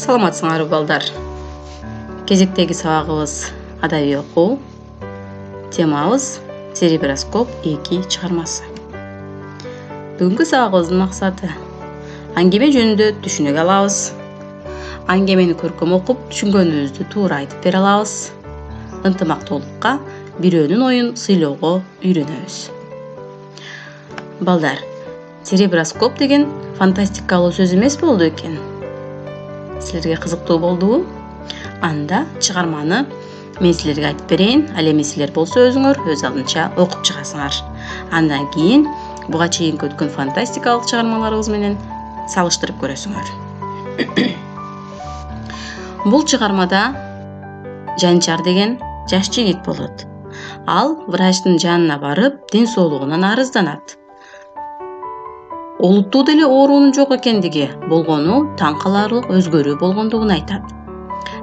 Саламатсыңарбы балдар. Кезектеги сабагыбыз адабий окуу. Темабыз Цереброскоп 2 чыгармасы. Бүгүнкү сабагыбыздын максаты аңгеме жөнүндө түшүнүк алабыз. Аңгемени көркөм окуп, түшүнгөнүбүздү туура айтып бере алабыз. Ынтымактуулукка, бирөөнүн оюн сыйлоого үйрөнөбүз. Балдар, цереброскоп деген фантастикалуу сөз эмес болду экен. Силерге кызыктуу болдубу? Анда чыгарманы мен силерге айтып берейин, ал эми силер болсо өзүңөр өз алдынча окуп чыгасыңар. Андан кийин буга чейинки өткөн фантастикалык чыгармаларыбыз менен салыштырып көрөсүңөр. Бул чыгармада Жанчар деген жаш жигит болот. Ал врачтын жанына барып, ден соолугунан арызданат. Олуттуу деле оорунун жок экендиги, болгону таң каларлык өзгөрүү болгондугун айтат.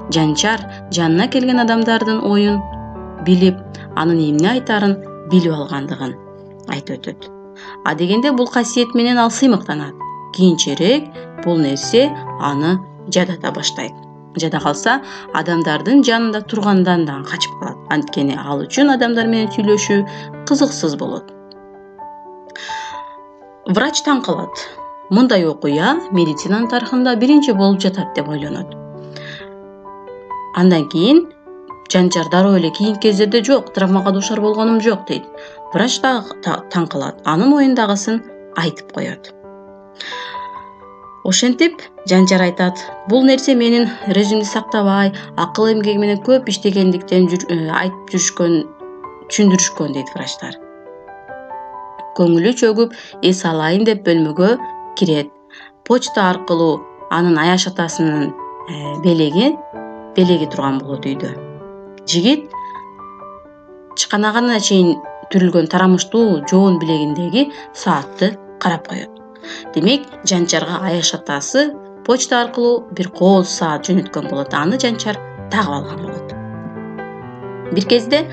Жанчар жанына келген адамдардын оюн билип, анын эмне айтарын билип алгандыгын айтып өтөт. А дегенде бул касиет менен ал сыймыктанат. Кийинчерээк бул нерсе аны жадата баштайт. Жада калса, адамдардын жанында тургандан да качып калат. Анткени ал үчүн адамдар менен сүйлөшүү кызыксыз болот. Врач таң калат. Мындай окуя медицинанын тарыхында биринчи болуп жатат деп ойлонот. Андан кийин Жанчар дароо эле кийинки кездерде жок, травмага дуушар болгонум жок дейт. Врач дагы таң калат. Анын оюндагысын айтып коет. Ошентип Жанчар айтат, бул нерсе менин режимди сактабай, акыл эмгеги менен көп иштегендиктен айтып жүрүшкөн, түшүндүрүшкөн дейт врачтар. Көңүлү чөгүп, эс алайын деп бөлмөгө кирет. Почта аркылуу анын аяш атасынын белеги турган болот үйдө. Жигит чыканагына чейин түрүлгөн тарамыштуу жоон билегиндеги саатты карап коет. Демек, Жанчарга аяш атасы почта аркылуу бир кооз саат жөнөткөн болот. Аны Жанчар тагып алган болот. Бир кезде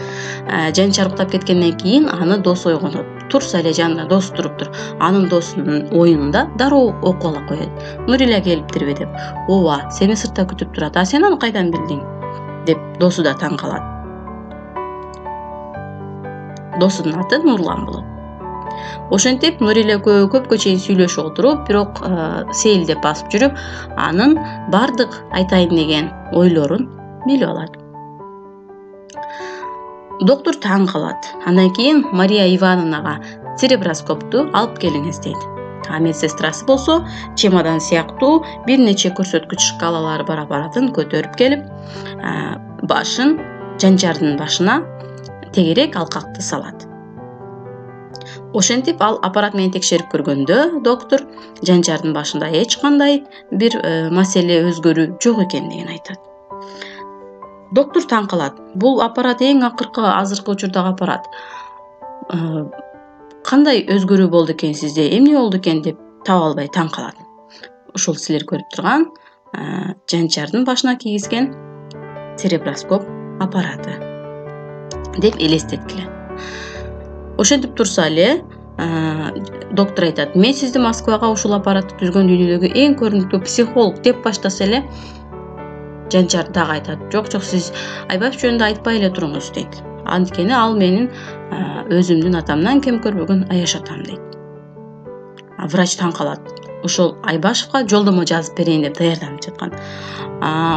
Жанчар уктап кеткенден кийин аны досу ойгонот. Турса эле жанында досу туруптур. Анын досунун оюнда дароо окуп ала коет. Нурила келиптирби деп. Ооба, сени сыртта күтүп турат. А сен аны кайдан билдиң? Деп досу да таң калат. Досунун аты Нурлан болот. Ошентип Нурила көпкө чейин сүйлөшүп отуруп, бирок сейилдеп басып жүрүп, анын бардык айтайын деген ойлорун билип алат. Доктор таң калат. Андан кийин Мария Ивановнага цереброскопту алып келиңиз дейт. А медсестрасы болсо чемодан сыяктуу бир нече көрсөткүч шкалалары бар аппаратын көтөрүп келип, башын Жанчардын башына тегерек алкакты салат. Ошентип ал аппарат менен текшерип көргөндө доктор Жанчардын башында эч кандай бир маселе өзгөрүү жок экендигин айтат. Доктор таң калат. Бул аппарат эң азыркы учурдагы аппарат. Кандай өзгөрүү болду экен сизде? Эмне болду экен деп таба албай таң калат. Ушул силер көрүп турган Жанчардын башына кийгизген цереброскоп аппараты деп элестеткиле. Ошентип турса эле доктор айтат, мен сизди Москвага ушул аппаратты түзгөн дүйнөдөгү эң көрүнүктүү психолог деп баштаса эле, Жанчар дагы айтат, жок, сиз Айбаев жөнүндө айтпай эле туруңуз дейт. Анткени ал менин өзүмдүн атамдан кем көрбөгөн аяш атам дейт. Врач таң калат. Ошол Айбашевка жолдомо жазып берейин деп даярданып жаткан.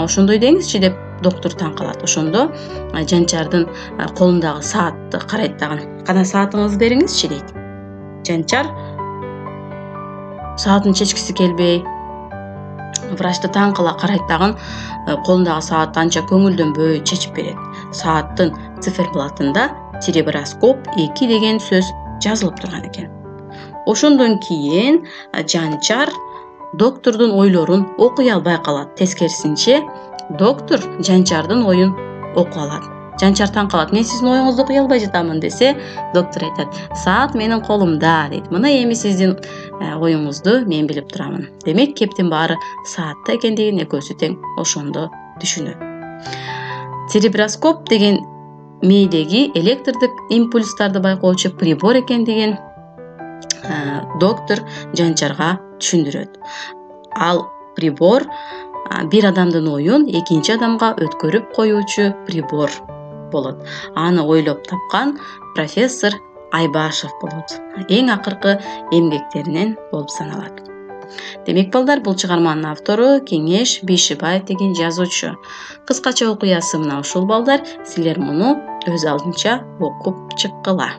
Ошондой деңизчи деп доктор таң калат. Ошондо Жанчардын колундагы саатты карайт дагы. Кана саатыңызды бериңизчи дейт. Жанчар саатын чечкиси келбей, врачты таң кала карайт дагы, колундагы саатты анча көңүлдөнбөй чечип берет. Сааттын циферблатында цереброскоп 2 деген сөз жазылып турган экен. Ошондон кийин Жанчар доктордун ойлорун окуй албай калат. Тескерисинче, доктор Жанчардын оюн окуп алат. Жанчар таң калат. Мен сиздин оюңузду окуй албай жатамын десе, доктор айтат, саат менин колумда дейт. Мына эми сиздин оюңузду мен билип турамын. Демек, кептин баары саатта экендигин экөөсү тең ошондо түшүнөт. Цереброскоп деген мээдеги электрдик импульстарды байкоочу прибор экендигин доктор Жанчарга түшүндүрөт. Ал прибор бир адамдын оюн экинчи адамга өткөрүп коюучу прибор болот. Аны ойлоп тапкан профессор Айбашев болот. Эң акыркы эмгектеринен болуп саналат. Демек балдар, бул чыгарманын автору Кеңеш Бейшибаев деген жазуучу. Кыскача окуясы мына ушул балдар, силер муну өз алдынча окуп чыккыла.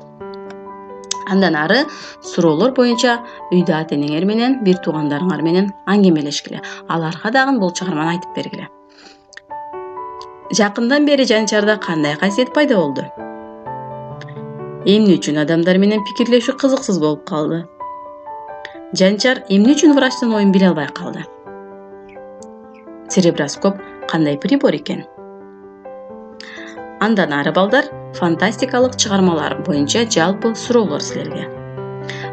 Андан ары суроолор боюнча үйдө ата-энеңер менен, бир туугандарыңар менен аңгемелешкиле. Аларга дагы бул чыгарманы айтып бергиле. Жакындан бери Жанчарда кандай касиет пайда болду? Эмне үчүн адамдар менен пикирлешүү кызыксыз болуп калды? Жанчар эмне үчүн врачтын оюн биле албай калды? Цереброскоп кандай прибор экен? Андан ары балдар, фантастикалык чыгармалар боюнча жалпы суроолор силерге.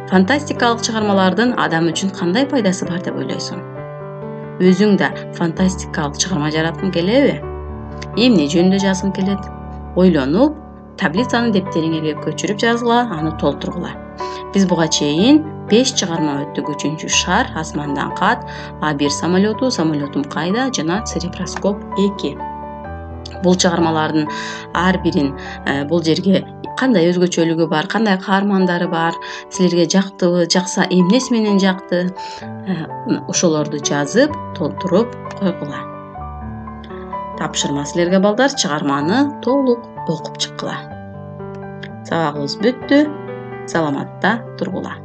Фантастикалык чыгармалардын адам үчүн кандай пайдасы бар деп ойлойсуң? Өзүң да фантастикалык чыгарма жараткың келеби? Эмне жөнүндө жазгың келет? Ойлонуп, таблицаны дептериңерге көчүрүп жазгыла, аны толтургула. Биз буга чейин 5 чыгарма өттүк: 3-чү шар, асмандан кат, А1 самолету, самолетум кайда жана цереброскоп 2. Бул чыгармалардын ар бирин бул жерге кандай өзгөчөлүгү бар, кандай каармандары бар, силерге жактыбы, жакса эмнеси менен жакты, ошолорду жазып, толтуруп койгула. Тапшырма силерге балдар, чыгарманы толук окуп чыккыла. Сабагыбыз бүттү. Саламатта тургула.